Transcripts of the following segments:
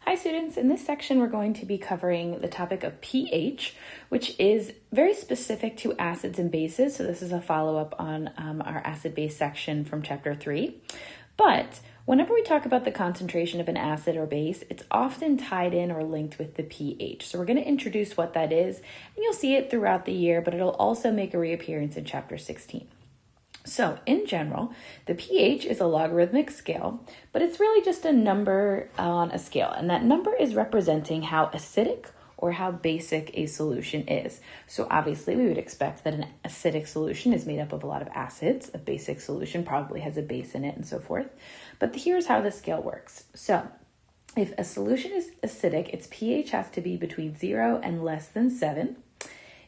Hi students, in this section we're going to be covering the topic of pH, which is very specific to acids and bases. So this is a follow-up on our acid-base section from chapter 3. But whenever we talk about the concentration of an acid or base, it's often tied in or linked with the pH. So we're going to introduce what that is, and you'll see it throughout the year, but it'll also make a reappearance in chapter 16. So in general, the pH is a logarithmic scale, but it's really just a number on a scale. And that number is representing how acidic or how basic a solution is. So obviously we would expect that an acidic solution is made up of a lot of acids. A basic solution probably has a base in it and so forth. But here's how the scale works. So if a solution is acidic, its pH has to be between 0 and less than 7.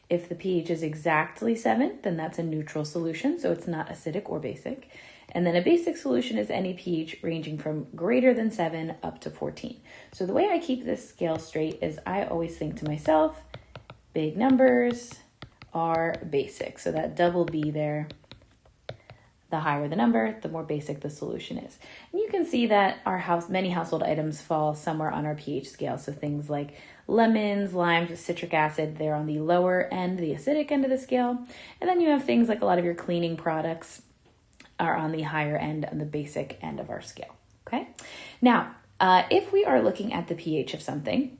If the pH is exactly 7, then that's a neutral solution, so it's not acidic or basic. And then a basic solution is any pH ranging from greater than 7 up to 14. So the way I keep this scale straight is I always think to myself, big numbers are basic. So that double B there, the higher the number, the more basic the solution is. And you can see that many household items fall somewhere on our pH scale. So things like lemons, limes with citric acid, they're on the lower end, the acidic end of the scale. And then you have things like a lot of your cleaning products are on the higher end, on the basic end of our scale, okay? Now, if we are looking at the pH of something,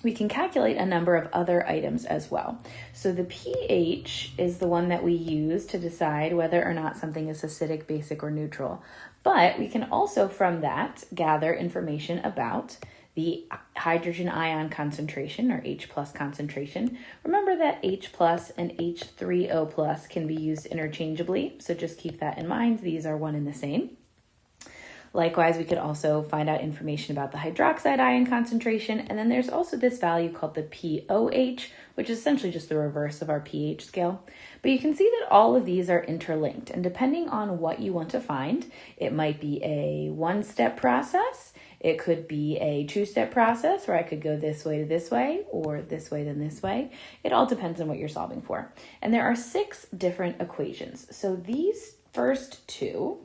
we can calculate a number of other items as well. So the pH is the one that we use to decide whether or not something is acidic, basic, or neutral. But we can also, from that, gather information about the hydrogen ion concentration, or H plus concentration. Remember that H plus and H3O plus can be used interchangeably, so just keep that in mind. These are one and the same. Likewise, we could also find out information about the hydroxide ion concentration, and then there's also this value called the pOH, which is essentially just the reverse of our pH scale. But you can see that all of these are interlinked, and depending on what you want to find, it might be a one-step process, it could be a two-step process where I could go this way to this way, or this way then this way. It all depends on what you're solving for. And there are 6 different equations. So these first two,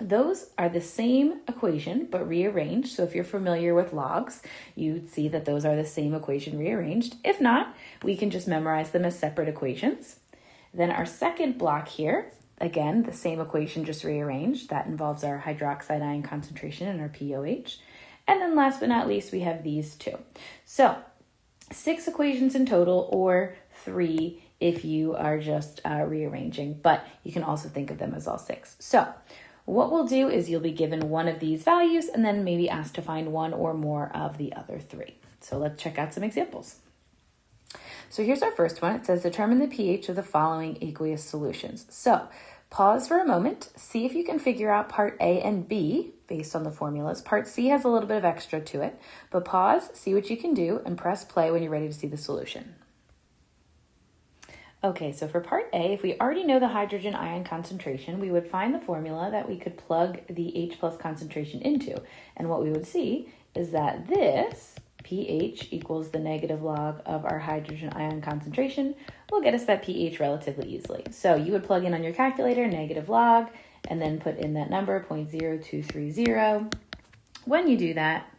those are the same equation, but rearranged. So if you're familiar with logs, you'd see that those are the same equation rearranged. If not, we can just memorize them as separate equations. Then our second block here, again, the same equation just rearranged. That involves our hydroxide ion concentration and our pOH. And then last but not least, we have these two. So 6 equations in total, or 3 if you are just rearranging, but you can also think of them as all 6. So what we'll do is you'll be given one of these values and then maybe asked to find one or more of the other 3. So let's check out some examples. So here's our first one. It says determine the pH of the following aqueous solutions. So pause for a moment, see if you can figure out part A and B based on the formulas. Part C has a little bit of extra to it, but pause, see what you can do, and press play when you're ready to see the solution. Okay, so for part A, if we already know the hydrogen ion concentration, we would find the formula that we could plug the H plus concentration into. And what we would see is that this pH equals the negative log of our hydrogen ion concentration will get us that pH relatively easily. So you would plug in on your calculator negative log and then put in that number 0.0230. When you do that,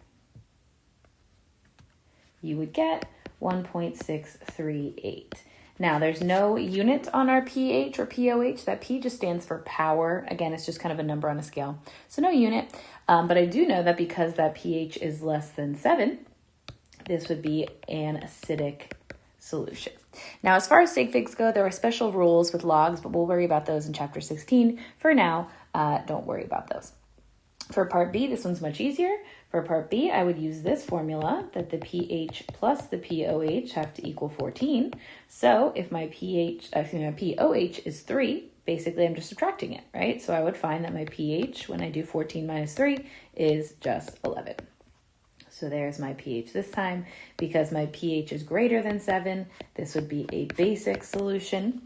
you would get 1.638. Now, there's no unit on our pH or pOH. That P just stands for power. Again, it's just kind of a number on a scale. So no unit, but I do know that because that pH is less than 7, this would be an acidic solution. Now, as far as sig figs go, there are special rules with logs, but we'll worry about those in chapter 16. For now, don't worry about those. For part B, this one's much easier. For part B, I would use this formula that the pH plus the pOH have to equal 14. So if my pOH is 3, basically I'm just subtracting it, right? So I would find that my pH, when I do 14 minus 3, is just 11. So there's my pH this time. Because my pH is greater than 7, this would be a basic solution.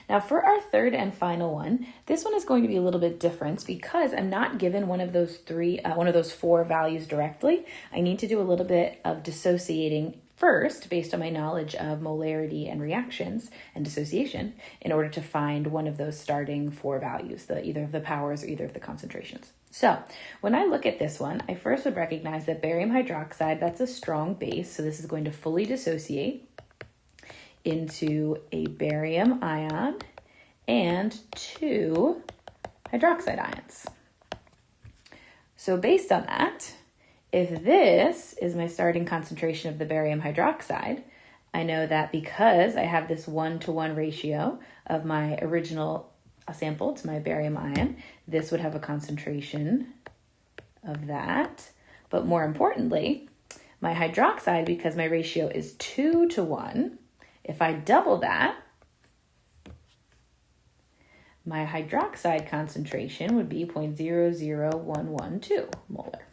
Now for our third and final one, this one is going to be a little bit different because I'm not given one of those 4 values directly. I need to do a little bit of dissociating first based on my knowledge of molarity and reactions and dissociation in order to find one of those starting 4 values, either of the powers or either of the concentrations. So when I look at this one, I first would recognize that barium hydroxide, that's a strong base. So this is going to fully dissociate into a barium ion and 2 hydroxide ions. So based on that, if this is my starting concentration of the barium hydroxide, I know that because I have this 1-to-1 ratio of my original sample to my barium ion, this would have a concentration of that. But more importantly, my hydroxide, because my ratio is 2-to-1, if I double that, my hydroxide concentration would be 0.00112 molar.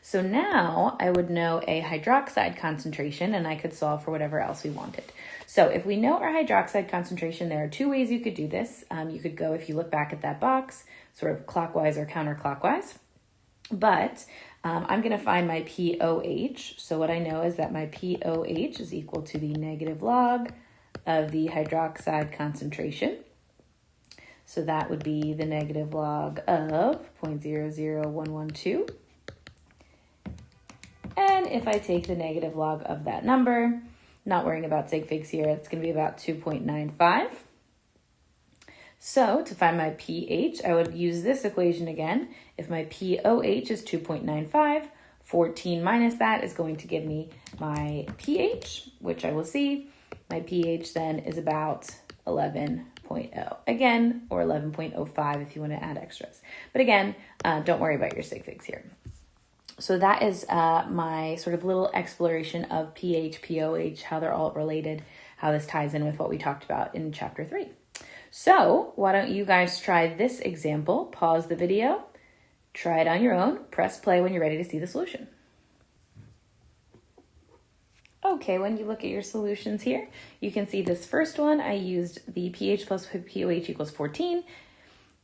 So now I would know a hydroxide concentration and I could solve for whatever else we wanted. So if we know our hydroxide concentration, there are 2 ways you could do this. You could go, if you look back at that box, sort of clockwise or counterclockwise. But I'm going to find my POH. So what I know is that my POH is equal to the negative log of the hydroxide concentration. So that would be the negative log of 0.00112. And if I take the negative log of that number, not worrying about sig figs here, it's going to be about 2.95. So to find my pH, I would use this equation again. If my POH is 2.95, 14 minus that is going to give me my pH, which I will see. My pH then is about 11.0 again, or 11.05 if you want to add extras. But again, don't worry about your sig figs here. So that is my sort of little exploration of pH, POH, how they're all related, how this ties in with what we talked about in chapter 3. So why don't you guys try this example, pause the video, try it on your own, press play when you're ready to see the solution. Okay, when you look at your solutions here, you can see this first one, I used the pH plus POH equals 14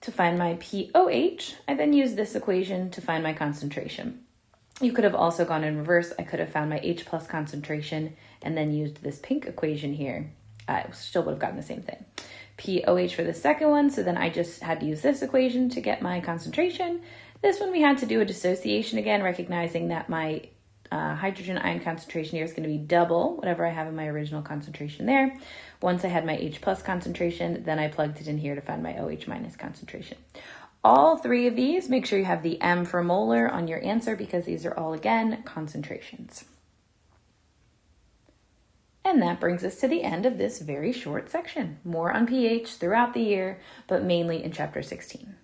to find my POH. I then used this equation to find my concentration. You could have also gone in reverse. I could have found my H plus concentration and then used this pink equation here. I still would have gotten the same thing. POH for the second one, so then I just had to use this equation to get my concentration. This one we had to do a dissociation again, recognizing that my hydrogen ion concentration here is going to be double whatever I have in my original concentration there. Once I had my H plus concentration, then I plugged it in here to find my OH minus concentration. All 3 of these, make sure you have the M for molar on your answer because these are all, again, concentrations. And that brings us to the end of this very short section. More on pH throughout the year, but mainly in chapter 16.